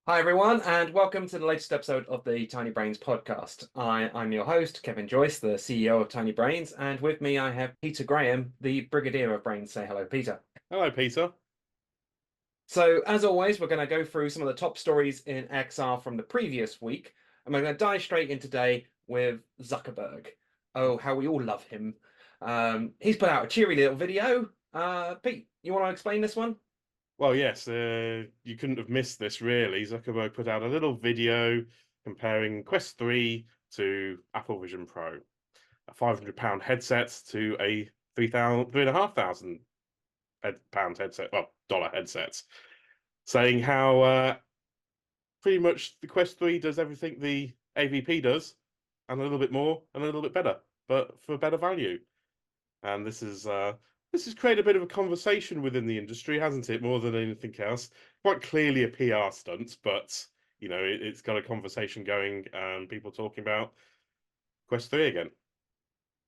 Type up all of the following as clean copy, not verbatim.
Hi, everyone, and welcome to the latest episode of the Tiny Brains podcast. I'm your host, Kevin Joyce, the CEO of Tiny Brains, and with me I have Peter Graham, the Brigadier of Brains. Say hello, Peter. Hello, Peter. So, as always, we're going to go through some of the top stories in XR from the previous week, and we're going to dive straight in today with Zuckerberg. Oh, how we all love him. He's put out a cheery little video. Pete, you want to explain this one? Well, yes, you couldn't have missed this, really. Zuckerberg put out a little video comparing Quest 3 to Apple Vision Pro, a £500 headset to a 3,500 pound headset, well, dollar headset, saying how pretty much the Quest 3 does everything the AVP does, and a little bit more and a little bit better, but for better value. And this has created a bit of a conversation within the industry, hasn't it? More than anything else, quite clearly a PR stunt, but it's got a conversation going, and people talking about Quest 3 again.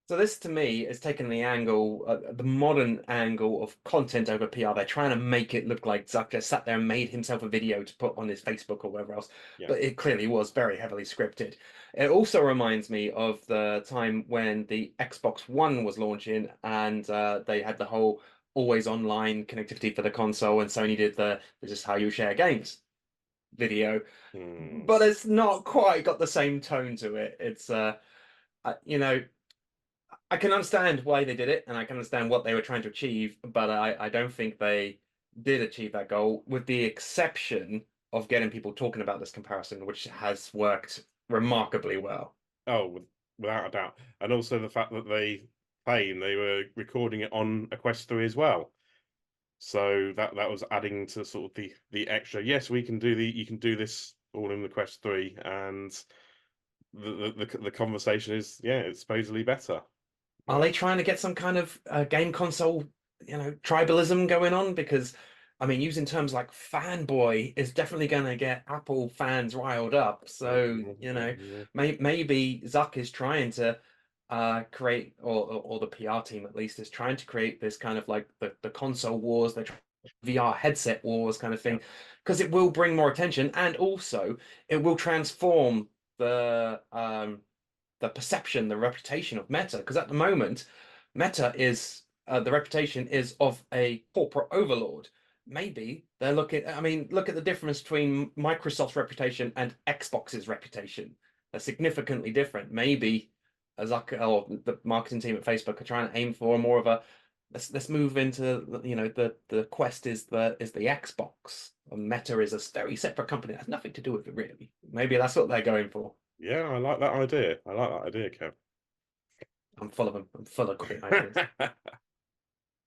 So this, to me, is taking the modern angle of content over PR. They're trying to make it look like Zuck just sat there and made himself a video to put on his Facebook or wherever else, Yeah. but it clearly was very heavily scripted. It also reminds me of the time when the Xbox One was launching and they had the whole always online connectivity for the console, and Sony did this is how you share games video, Hmm. but it's not quite got the same tone to it. It's you know. I can understand why they did it, and I can understand what they were trying to achieve, but I don't think they did achieve that goal, with the exception of getting people talking about this comparison, which has worked remarkably well. Oh, without a doubt, and also the fact that they claim they were recording it on a Quest 3 as well. So that was adding to sort of the extra. Yes, we can do you can do this all in the Quest 3, and the conversation is, yeah, it's supposedly better. Are But they trying to get some kind of game console, tribalism going on? Because, I mean, using terms like fanboy is definitely going to get Apple fans riled up. So, maybe Zuck is trying to create, or the PR team at least is trying to create this kind of like the console wars, the VR headset wars kind of yeah, thing, because it will bring more attention, and also it will transform the perception, the reputation of Meta. Because at the moment, Meta is the reputation is of a corporate overlord. Maybe they're looking. I mean, look at the difference between Microsoft's reputation and Xbox's reputation. They're significantly different. Maybe as or the marketing team at Facebook are trying to aim for more of a let's move into the Quest is the Xbox. And Meta is a very separate company. It has nothing to do with it really. Maybe that's what they're going for. yeah, I like that idea. I like that idea, Kev. I'm full of them. I'm full of great ideas.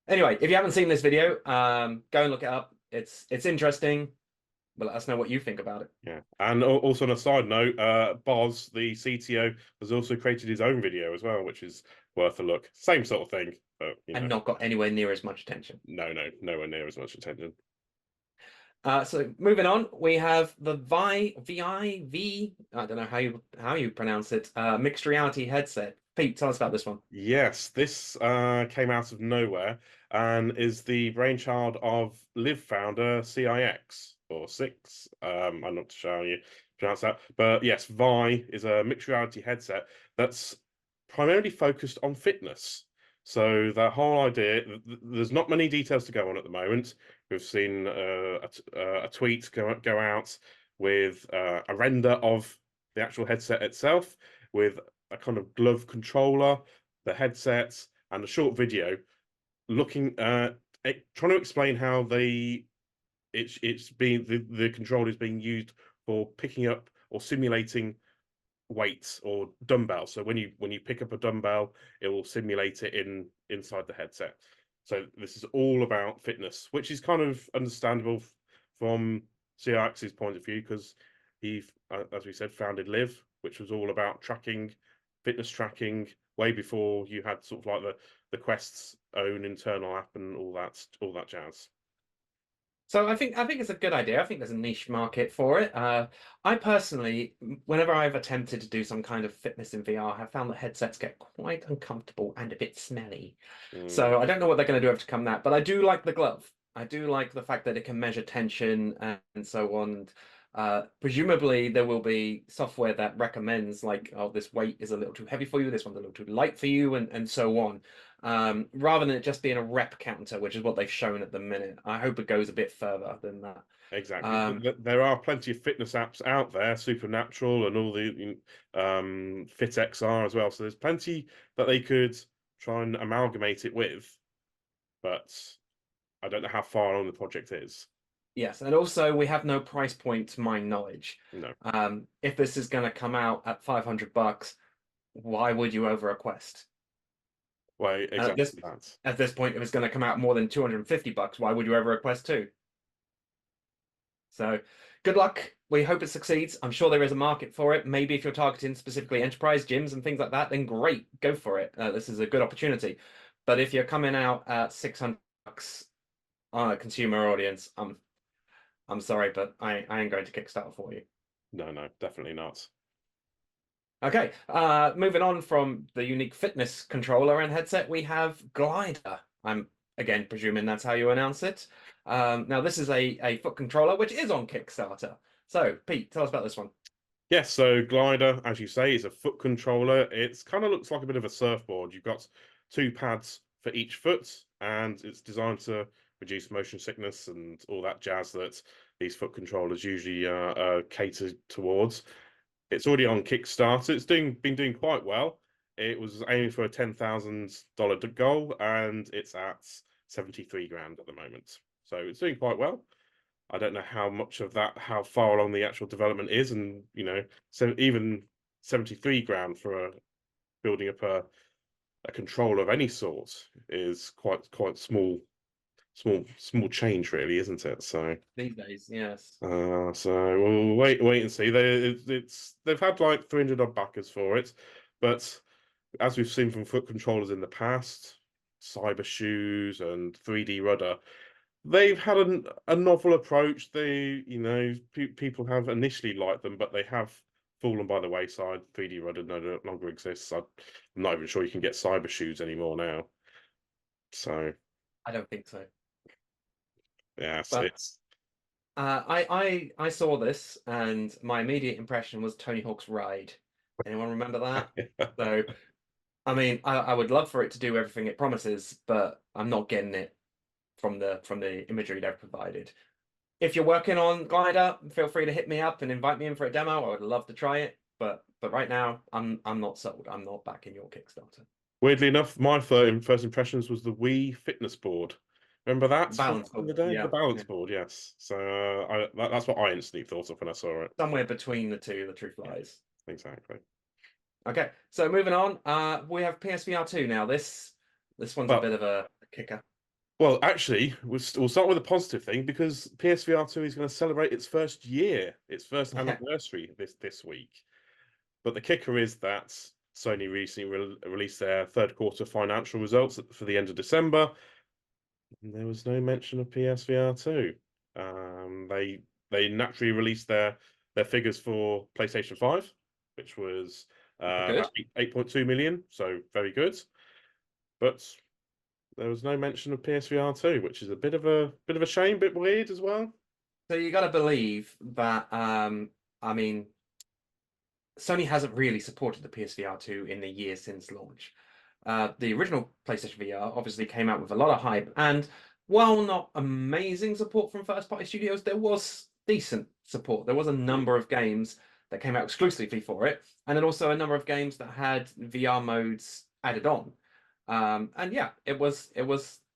Anyway, if you haven't seen this video, go and look it up. It's interesting, but let us know what you think about it. Yeah, and also on a side note, Boz, the CTO, has also created his own video as well, which is worth a look. Same sort of thing, but And not got anywhere near as much attention. nowhere near as much attention. So moving on, we have the VI, I don't know how you pronounce it, mixed reality headset. Pete, tell us about this one. Yes, this came out of nowhere and is the brainchild of Live founder CIX or Six. I'm not sure how you pronounce that, but yes, Vi is a mixed reality headset that's primarily focused on fitness. So the whole idea, there's not many details to go on at the moment. We've seen a tweet go out with a render of the actual headset itself, with a kind of glove controller, the headsets, and a short video looking trying to explain how it's being the controller is being used for picking up or simulating weights or dumbbells. So when you pick up a dumbbell, it will simulate it inside the headset. So this is all about fitness, which is kind of understandable from CRX's point of view, because he, as we said, founded Live, which was all about fitness tracking, way before you had sort of like the Quest's own internal app and all that jazz. So I think it's a good idea. I think there's a niche market for it. I personally, whenever I've attempted to do some kind of fitness in VR, have found that headsets get quite uncomfortable and a bit smelly. Mm, So I don't know what they're going to do to come that, but I do like the glove. I do like the fact that it can measure tension and so on. Presumably, there will be software that recommends like, oh, this weight is a little too heavy for you, this one's a little too light for you, and so on. Rather than it just being a rep counter, which is what they've shown at the minute. I hope it goes a bit further than that. Exactly. Um, There are plenty of fitness apps out there, Supernatural and all the Fit XR as well. So there's plenty that they could try and amalgamate it with, but I don't know how far along the project is. yes, and also we have no price point to my knowledge. No. If this is going to come out at $500, why would you over request? Well, And exactly that. at this point, if it's going to come out more than $250, why would you ever request two? So good luck. We hope it succeeds. I'm sure there is a market for it. Maybe if you're targeting specifically enterprise gyms and things like that, then great, go for it. This is a good opportunity. But if you're coming out at $600 on a consumer audience, I'm sorry, but I ain't going to Kickstarter for you. No, no, definitely not. Okay, moving on from the unique fitness controller and headset, we have Glider. I'm again presuming that's how you announce it. Now, this is a foot controller which is on Kickstarter. So, Pete, tell us about this one. Yes, so Glider, as you say, is a foot controller. It's kind of looks like a bit of a surfboard. You've got two pads for each foot, and it's designed to reduce motion sickness and all that jazz that these foot controllers usually cater towards. It's already on Kickstarter. It's been doing quite well. It was aiming for a $10,000 goal, and it's at 73 grand at the moment. So it's doing quite well. I don't know how much of that, how far along the actual development is, and so even 73 grand for building up a controller of any sort is quite small change, really, isn't it? So These days, yes. so we'll wait and see. They've had like 300 odd backers for it, but as we've seen from foot controllers in the past, Cyber Shoes and 3D Rudder, they've had a novel approach. People have initially liked them, but they have fallen by the wayside. 3D Rudder no longer exists. I'm not even sure you can get Cyber Shoes anymore now. So I don't think so. yeah, But it's I saw this and my immediate impression was Tony Hawk's Ride. Anyone remember that? So I mean, I would love for it to do everything it promises, but I'm not getting it from the imagery they've provided. If you're working on Glider, feel free to hit me up and invite me in for a demo. I would love to try it, but right now I'm not sold. I'm not backing your Kickstarter. Weirdly enough, my first impressions was the Wii fitness board. Remember that from Balance back in board, the day? The yeah, balance yeah. board, yes. So that's what I instantly thought of when I saw it. Somewhere between the two, the truth Yeah, lies. exactly. Okay, so moving on, we have PSVR 2 now. This one's a Well, bit of a kicker. well, actually, we'll start with a positive thing because PSVR 2 is going to celebrate its first year, its first Yeah, anniversary this week. But the kicker is that Sony recently released their third quarter financial results for the end of December. And there was no mention of PSVR 2. They naturally released their figures for PlayStation 5, which was good. about 8.2 million, so very good. But there was no mention of PSVR 2, which is a bit of a shame, bit weird as well. So you got to believe that. I mean, Sony hasn't really supported the PSVR 2 in the year since launch. The original PlayStation VR obviously came out with a lot of hype, and while not amazing support from first-party studios, there was decent support. There was a Mm. number of games that came out exclusively for it, and then also a number of games that had VR modes added on. And yeah, it was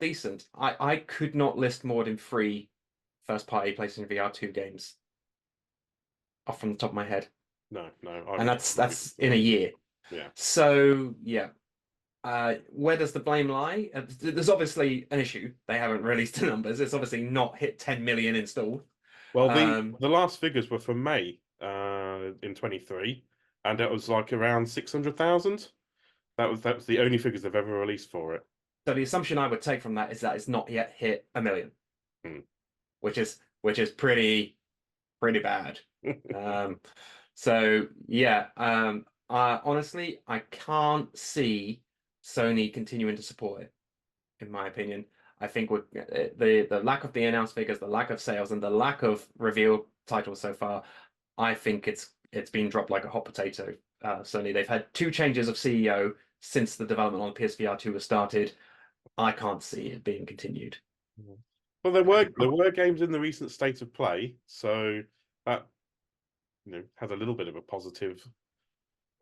decent. I could not list more than three first-party PlayStation VR 2 games off from the top of my head, No, no, and I'm that's in a year. yeah. So yeah, where does the blame lie? There's obviously an issue. They haven't released the numbers. It's obviously not hit 10 million installed. Well, Um, the last figures were from May in 23, and it was like around 600,000. That was the only figures they've ever released for it. so the assumption I would take from that is that it's not yet hit a million, Hmm. which is pretty bad. Um, so yeah, honestly, I can't see Sony continuing to support it. In my opinion, I think with the lack of the announced figures, the lack of sales, and the lack of revealed titles so far, I think it's been dropped like a hot potato. Sony, they've had 2 changes of CEO since the development on PSVR 2 was started. I can't see it being continued. Well, there were games in the recent state of play, so that had a little bit of a positive.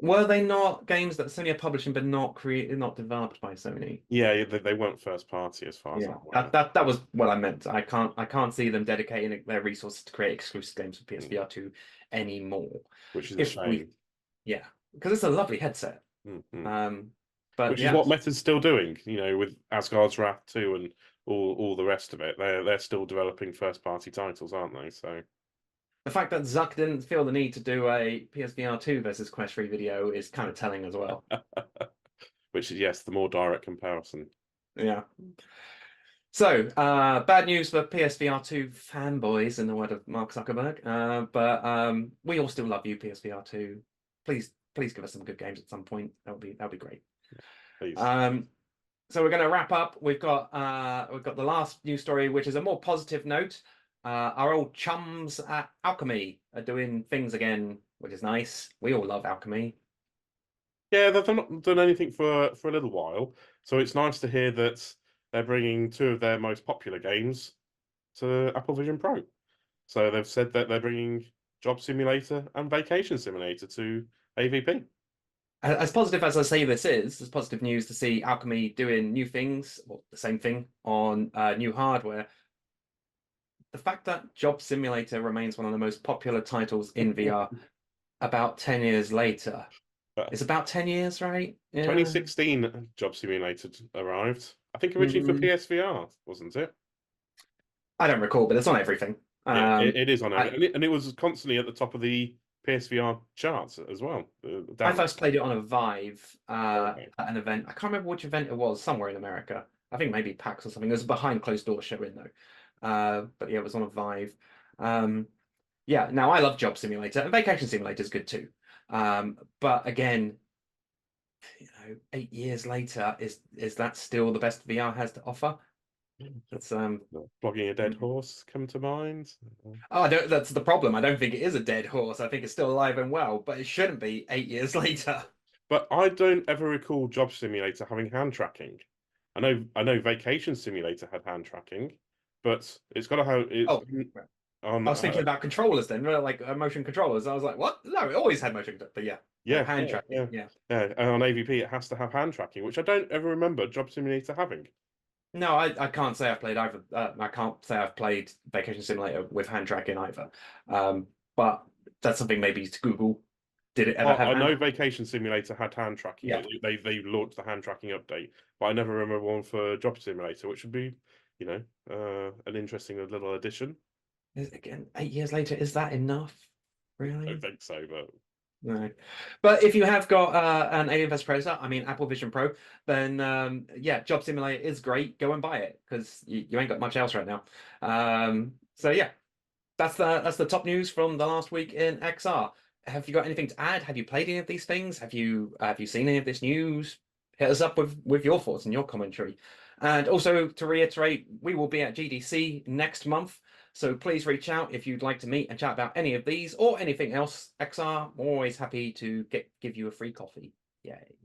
Were they not games that Sony are publishing but not created, not developed by Sony? Yeah, they weren't first party as far as Yeah, I'm aware. that was what I meant. I can't see them dedicating their resources to create exclusive games for PSVR 2 anymore. Which is a If we, shame. yeah, because it's a lovely headset. Mm-hmm. But Which is yeah, what Meta's still doing, with Asgard's Wrath 2 and all the rest of it. They're still developing first party titles, aren't they? So the fact that Zuck didn't feel the need to do a PSVR 2 versus Quest 3 video is kind of telling as well. which is, yes, the more direct comparison. Yeah. So, bad news for PSVR 2 fanboys, in the word of Mark Zuckerberg. But we all still love you, PSVR 2. Please give us some good games at some point. That'll be great. Please. So we're going to wrap up. We've got the last news story, which is a more positive note. Our old chums at Alchemy are doing things again, which is nice. We all love Alchemy. Yeah, they've not done anything for a little while, so it's nice to hear that they're bringing 2 of their most popular games to Apple Vision Pro. So they've said that they're bringing Job Simulator and Vacation Simulator to AVP. As positive as I say this is, it's positive news to see Alchemy doing new things, or the same thing on new hardware. The fact that Job Simulator remains one of the most popular titles in VR about 10 years later. It's about 10 years, right? Yeah. 2016 Job Simulator arrived. I think originally for PSVR, wasn't it? I don't recall, but it's on everything. Yeah, it is on everything. And it was constantly at the top of the PSVR charts as well. I first played it on a Vive Okay. at an event. I can't remember which event it was, somewhere in America. I think maybe PAX or something. It was a behind closed doors showing though. But yeah, it was on a Vive. Yeah, now I love Job Simulator, and Vacation Simulator is good too. But again, 8 years later, is that still the best VR has to offer? That's Flogging a dead horse come to mind. Oh, I don't, that's the problem. I don't think it is a dead horse. I think it's still alive and well, but it shouldn't be 8 years later. But I don't ever recall Job Simulator having hand tracking. I know Vacation Simulator had hand tracking, but it's got to have it's Oh, on. I was thinking about controllers then, like motion controllers. I was like, what? No, it always had motion, but yeah, hand tracking. Yeah. And on AVP, it has to have hand tracking, which I don't ever remember Job Simulator having. No, I can't say I've played either. I can't say I've played Vacation Simulator with hand tracking either. But that's something maybe to Google. Did it ever have I hand know Vacation Simulator had hand tracking. Yeah. They launched the hand tracking update, but I never remember one for Job Simulator, which would be, an interesting little addition. Again, 8 years later, is that enough? I Really? don't think so, but No. But if you have got an Alien vs Predator, I mean Apple Vision Pro, then yeah, Job Simulator is great. Go and buy it because you ain't got much else right now. So yeah, that's the top news from the last week in XR. Have you got anything to add? Have you played any of these things? Have you seen any of this news? Hit us up with your thoughts and your commentary. And also to reiterate, we will be at GDC next month. So please reach out if you'd like to meet and chat about any of these or anything else. XR, always happy to give you a free coffee. Yay.